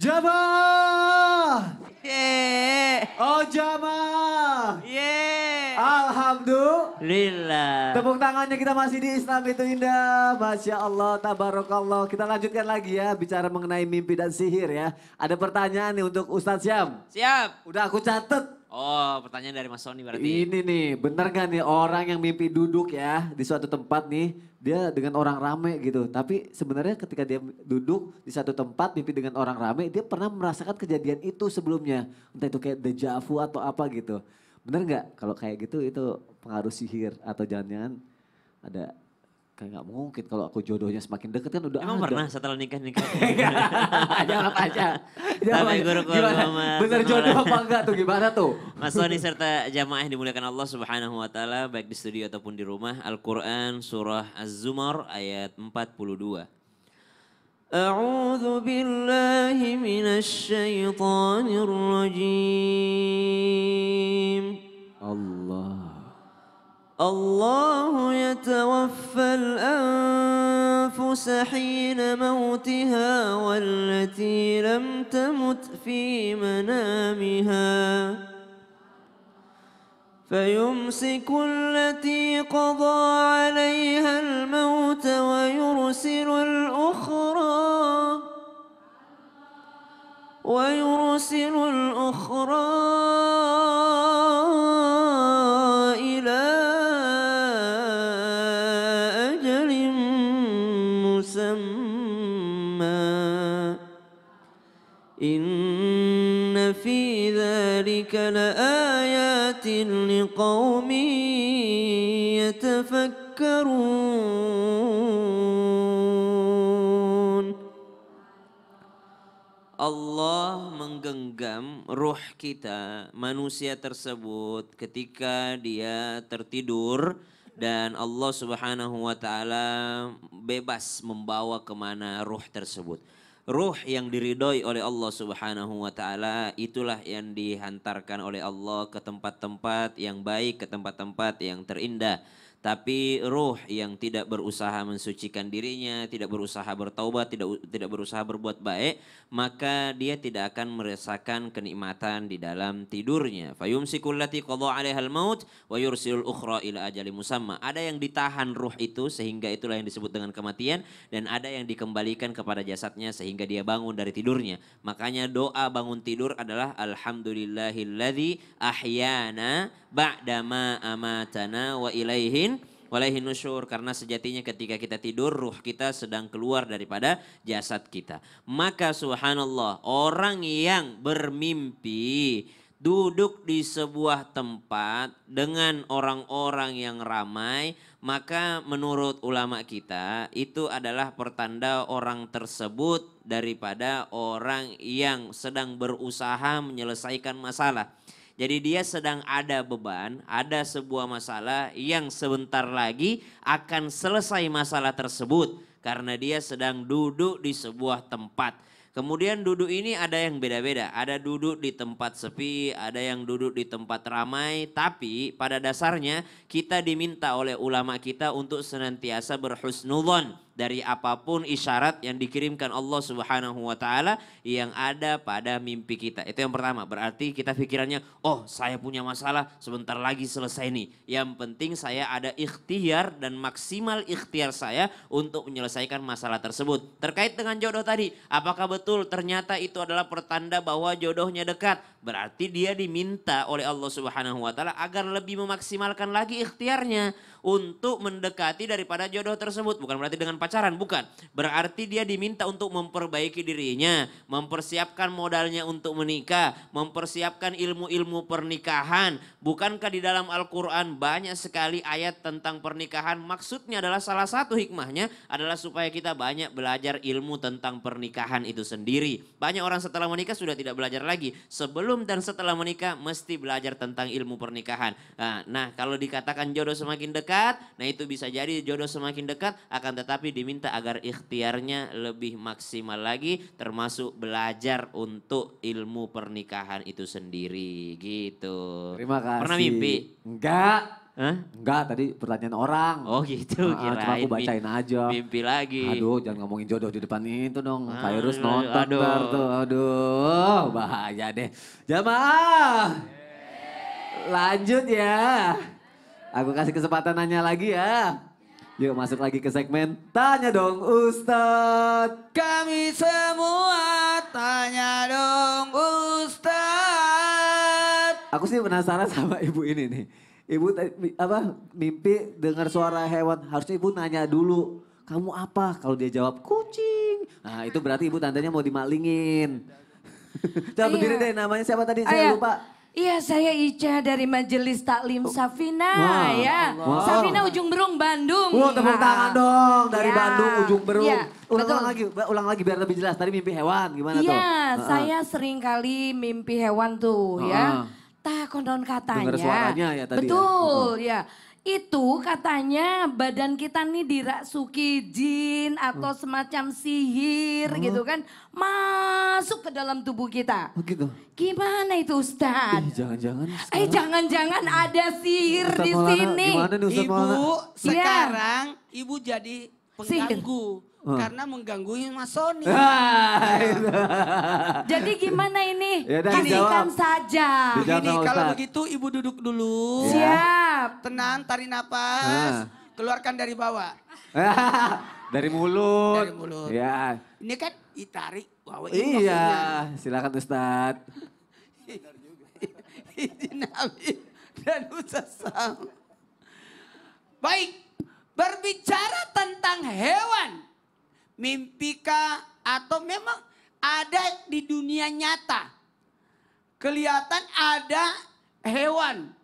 Jamaah. Yeay. Oh jamaah. Yeay. Alhamdulillah. Lillah. Tepuk tangannya kita masih di Islam itu indah. Masya Allah, tabarakallah. Kita lanjutkan lagi ya bicara mengenai mimpi dan sihir ya. Ada pertanyaan nih untuk Ustadz Syam. Siap. Udah aku catet. Oh, pertanyaan dari Mas Sony berarti. Ini nih, bener gak nih orang yang mimpi duduk ya di suatu tempat nih, dia dengan orang rame gitu. Tapi sebenarnya ketika dia duduk di satu tempat mimpi dengan orang rame, dia pernah merasakan kejadian itu sebelumnya. Entah itu kayak deja vu atau apa gitu. Bener gak kalau kayak gitu itu pengaruh sihir atau jangan-jangan ada kayak gak mungkin kalau aku jodohnya semakin deket kan udah Emang ada. pernah setelah nikah? Jawab aja. Tapi guru Gimana? Bener jodoh apa enggak tuh gimana tuh? Mas Sony serta jamaah yang dimuliakan Allah Subhanahu wa taala baik di studio ataupun di rumah. Al-Qur'an surah Az-Zumar ayat 42. A'udzu billahi minasy syaithanir rajim. Allah. الله يتوفى الأنفس حين موتها والتي لم تمت في منامها فيمسك التي قضى عليها الموت ويرسل الأخرى إلى أجل مسمى إن في ذلك لآيات لقوم يتفكرون. Allah menggenggam ruh kita, manusia tersebut ketika dia tertidur dan Allah Subhanahu wa taala bebas membawa kemana ruh tersebut. Ruh yang diridhoi oleh Allah Subhanahu wa taala itulah yang dihantarkan oleh Allah ke tempat-tempat yang baik, ke tempat-tempat yang terindah. Tapi ruh yang tidak berusaha mensucikan dirinya, tidak berusaha bertaubat, tidak berusaha berbuat baik, maka dia tidak akan merasakan kenikmatan di dalam tidurnya. Fayumsikul lati qadha 'alaihal maut wa yursilul ukhra ila ajalin musamma. Ada yang ditahan ruh itu sehingga itulah yang disebut dengan kematian, dan ada yang dikembalikan kepada jasadnya sehingga dia bangun dari tidurnya. Makanya doa bangun tidur adalah alhamdulillahilladzi ahyana ba'dama amatana wa ilaihin nusyur, karena sejatinya ketika kita tidur ruh kita sedang keluar daripada jasad kita. Maka subhanallah, orang yang bermimpi duduk di sebuah tempat dengan orang-orang yang ramai, maka menurut ulama kita itu adalah pertanda orang tersebut daripada orang yang sedang berusaha menyelesaikan masalah. Jadi dia sedang ada beban, ada sebuah masalah yang sebentar lagi akan selesai masalah tersebut. Karena dia sedang duduk di sebuah tempat. Kemudian duduk ini ada yang beda-beda. Ada duduk di tempat sepi, ada yang duduk di tempat ramai. Tapi pada dasarnya kita diminta oleh ulama kita untuk senantiasa berhusnudzon dari apapun isyarat yang dikirimkan Allah Subhanahu wa taala yang ada pada mimpi kita. Itu yang pertama. Berarti kita pikirannya, oh saya punya masalah sebentar lagi selesai nih. Yang penting saya ada ikhtiar dan maksimal ikhtiar saya untuk menyelesaikan masalah tersebut. Terkait dengan jodoh tadi, apakah betul ternyata itu adalah pertanda bahwa jodohnya dekat? Berarti dia diminta oleh Allah Subhanahu wa taala agar lebih memaksimalkan lagi ikhtiarnya untuk mendekati daripada jodoh tersebut. Bukan berarti dengan pacaran, bukan. Berarti dia diminta untuk memperbaiki dirinya, mempersiapkan modalnya untuk menikah, mempersiapkan ilmu-ilmu pernikahan. Bukankah di dalam Al-Quran banyak sekali ayat tentang pernikahan? Maksudnya adalah salah satu hikmahnya adalah supaya kita banyak belajar ilmu tentang pernikahan itu sendiri. Banyak orang setelah menikah sudah tidak belajar lagi. Sebelum dan setelah menikah mesti belajar tentang ilmu pernikahan. Nah kalau dikatakan jodoh semakin dekat, nah itu bisa jadi jodoh semakin dekat, akan tetapi diminta agar ikhtiarnya lebih maksimal lagi, termasuk belajar untuk ilmu pernikahan itu sendiri gitu. Terima kasih. Pernah mimpi? Enggak. Hah? Enggak, tadi pertanyaan orang. Oh gitu, Cuma aku bacain aja. Mimpi lagi. Aduh, jangan ngomongin jodoh di depan itu dong. Ah, Virus aduh, nonton aduh. ntar tuh. Aduh, bahaya deh. Jamaah, lanjut ya. Aku kasih kesempatan nanya lagi ya. Yuk masuk lagi ke segmen Tanya Dong Ustadz. Kami semua tanya dong Ustadz. Aku sih penasaran sama ibu ini nih. Ibu mimpi dengar suara hewan. Harusnya ibu nanya dulu. Kamu apa? Kalau dia jawab kucing. Nah itu berarti ibu tandanya mau dimalingin. Coba berdiri deh, namanya siapa tadi? Saya lupa. Iya, saya Ica dari Majelis Taklim Safina Wah, ya. Allah. Safina Ujung Berung Bandung. Tepuk tangan dong dari Ya. Bandung Ujung Berung. Ya, Ulang lagi biar lebih jelas. Tadi mimpi hewan gimana tuh? Iya, saya sering kali mimpi hewan tuh ya. Tak konon katanya. Dengar suaranya ya tadi ya? Betul ya. Itu katanya badan kita nih dirasuki jin atau semacam sihir gitu kan. Masuk ke dalam tubuh kita. Oh gitu. Gimana itu Ustadz? Jangan-jangan. Jangan-jangan ada sihir Ustadz di Maulana, sini. gimana nih Ustadz Maulana? Ibu Iya. sekarang ibu jadi pengganggu. Karena mengganggu Mas Sony. Itu. Jadi gimana ini? Ya udah, Kasihkan dijawab. saja. Dijawab Gini, sama kalau Ustadz. begitu ibu duduk dulu. Siap. Tenang, tarik napas. Nah. Keluarkan dari bawah. Dari mulut. Dari mulut. Ya. Ini kan ditarik. Wow, Iya, silakan Ustadz. Izin Habib dan Ustaz Sam. Baik, berbicara tentang hewan. Mimpikah atau memang ada di dunia nyata? Kelihatan ada hewan.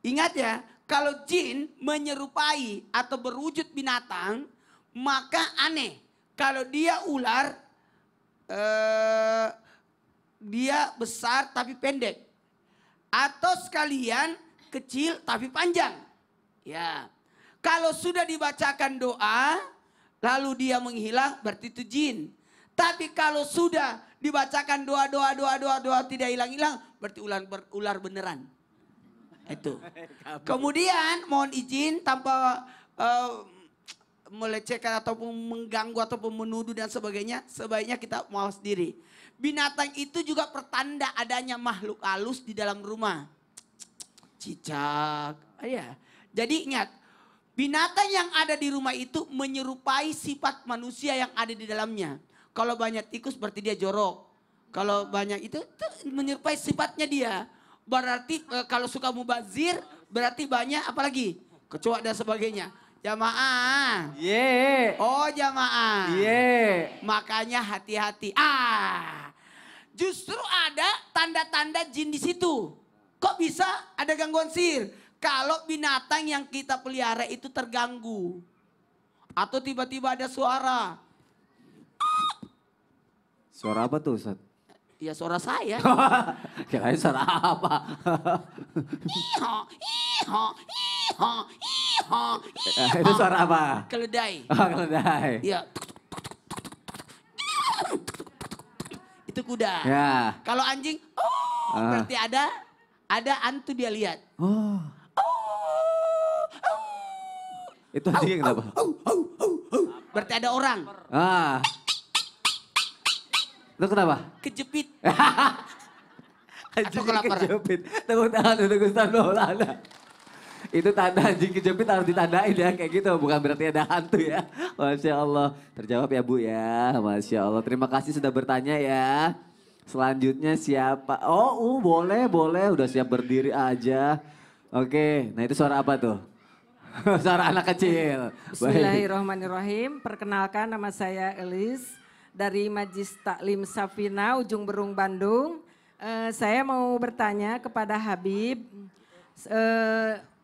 Ingat ya, kalau jin menyerupai atau berwujud binatang, maka aneh. Kalau dia ular, dia besar tapi pendek. Atau sekalian kecil tapi panjang. Ya. Kalau sudah dibacakan doa, lalu dia menghilang, berarti itu jin. Tapi kalau sudah dibacakan doa tidak hilang-hilang, berarti ular beneran. Itu. Kemudian mohon izin tanpa melecehkan ataupun mengganggu ataupun menuduh dan sebagainya, sebaiknya kita mawas diri. Binatang itu juga pertanda adanya makhluk halus di dalam rumah. Cicak. Ya. Jadi ingat, binatang yang ada di rumah itu menyerupai sifat manusia yang ada di dalamnya. Kalau banyak tikus berarti dia jorok. Kalau banyak itu menyerupai sifatnya dia. Berarti kalau suka mubazir berarti banyak apalagi kecoa dan sebagainya. Jamaah. Oh jamaah. Makanya hati-hati. Justru ada tanda-tanda jin di situ. Kok bisa ada gangguan sihir? Kalau binatang yang kita pelihara itu terganggu. Atau tiba-tiba ada suara. Suara apa tuh Ustadz? Ya suara saya. Kirain suara apa? Itu suara apa? Keledai. Keledai. Ya. Itu kuda. Ya. Kalau anjing, berarti ada hantu dia lihat. Oh. Itu anjing kenapa? Berarti ada orang. Itu kenapa? Kejepit. Anjing kelaparan. kejepit. Tepuk tangan untuk Ustaz Maulana. Itu tanda anjing kejepit harus ditandain ya kayak gitu. Bukan berarti ada hantu ya. Masya Allah. Terjawab ya Bu ya. Masya Allah. Terima kasih sudah bertanya ya. Selanjutnya siapa? Oh boleh. Udah siap berdiri aja. Oke. Nah itu suara apa tuh? Suara anak kecil. Bismillahirrahmanirrahim. Perkenalkan nama saya Elis dari Majelis Taklim Safina Ujung Berung Bandung. Saya mau bertanya kepada Habib.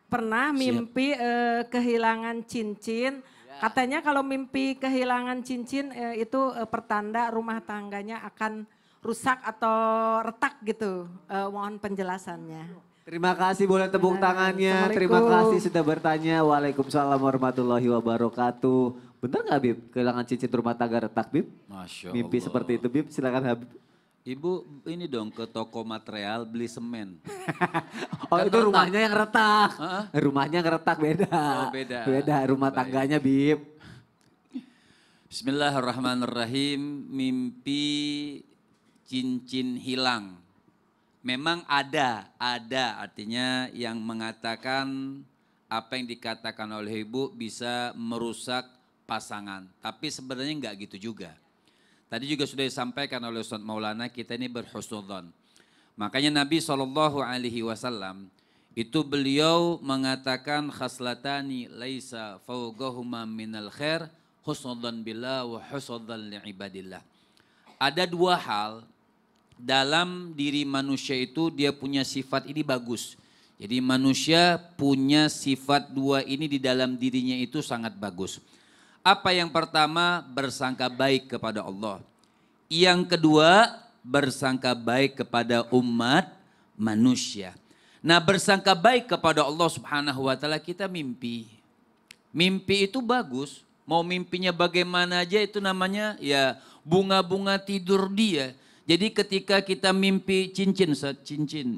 Pernah mimpi kehilangan cincin. Katanya kalau mimpi kehilangan cincin itu pertanda rumah tangganya akan rusak atau retak gitu. Mohon penjelasannya. Terima kasih, boleh tepuk tangannya. Terima kasih sudah bertanya. Waalaikumsalam warahmatullahi wabarakatuh. Bener gak Bib? Kehilangan cincin rumah tangga retak Bib? Masya Mimpi Allah. seperti itu Bib, silakan Habib. Ibu ini dong ke toko material beli semen. Oh Kan itu retak. rumahnya yang retak. Hah? Rumahnya yang retak beda. Oh, beda. Beda rumah Baik. tangganya Bib. Bismillahirrahmanirrahim. Mimpi cincin hilang. Memang ada artinya yang mengatakan apa yang dikatakan oleh ibu bisa merusak pasangan. Tapi sebenarnya enggak gitu juga. Tadi juga sudah disampaikan oleh Ustaz Maulana, kita ini berhusnudzon. Makanya Nabi SAW itu beliau mengatakan khaslatani laisa fawqahuma minal khair husnudzon billah wa husnudzon li'ibadillah. Ada dua hal dalam diri manusia itu dia punya sifat ini bagus. Jadi manusia punya sifat dua ini di dalam dirinya itu sangat bagus. Apa yang pertama? Bersangka baik kepada Allah. Yang kedua, bersangka baik kepada umat manusia. Nah, bersangka baik kepada Allah Subhanahu wa taala kita mimpi. Mimpi itu bagus. Mau mimpinya bagaimana aja itu namanya ya bunga-bunga tidur dia. Jadi ketika kita mimpi cincin ya. Cincin,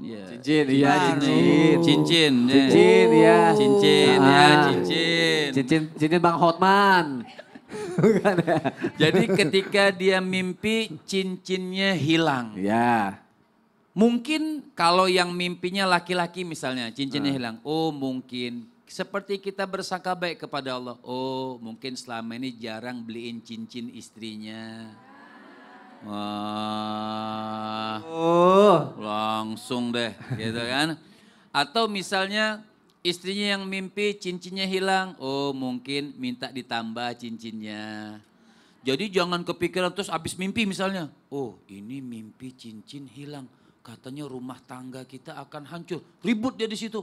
iya cincin. Cincin, Cincin, ya. Cincin, ya, Ah. cincin. Cincin Bang Hotman. Bukan ya? Jadi ketika dia mimpi cincinnya hilang. Ya. Mungkin kalau yang mimpinya laki-laki misalnya cincinnya hilang. Oh mungkin seperti kita bersangka baik kepada Allah. Oh mungkin selama ini jarang beliin cincin istrinya. Wah, Oh. langsung deh gitu kan. Atau misalnya istrinya yang mimpi cincinnya hilang. Oh mungkin minta ditambah cincinnya. Jadi jangan kepikiran terus habis mimpi misalnya. Oh ini mimpi cincin hilang. Katanya rumah tangga kita akan hancur. Ribut dia di situ.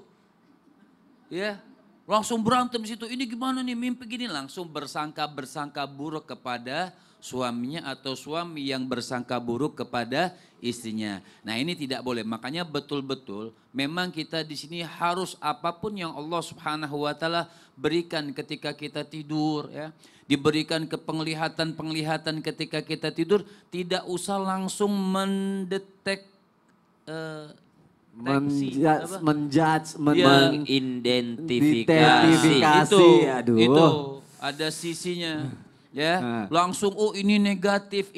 Ya, langsung berantem di situ. Ini gimana nih mimpi gini? Langsung bersangka buruk kepada suaminya atau suami yang bersangka buruk kepada istrinya. Nah ini tidak boleh. Makanya betul-betul memang kita di sini harus apapun yang Allah Subhanahu wa taala berikan ketika kita tidur ya. Diberikan penglihatan ketika kita tidur, tidak usah langsung mendetek Menjudge, Ya, Identifikasi. Aduh. Itu ada sisinya ya. Nah. Langsung oh ini negatif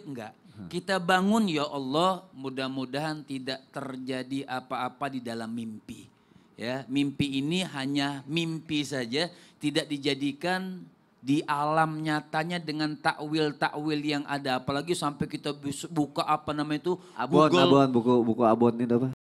enggak. Kita bangun ya Allah, mudah-mudahan tidak terjadi apa-apa di dalam mimpi. Ya, mimpi ini hanya mimpi saja, tidak dijadikan di alam nyatanya dengan takwil-takwil yang ada. Apalagi sampai kita buka apa namanya itu Abon, Google buku Abon itu apa?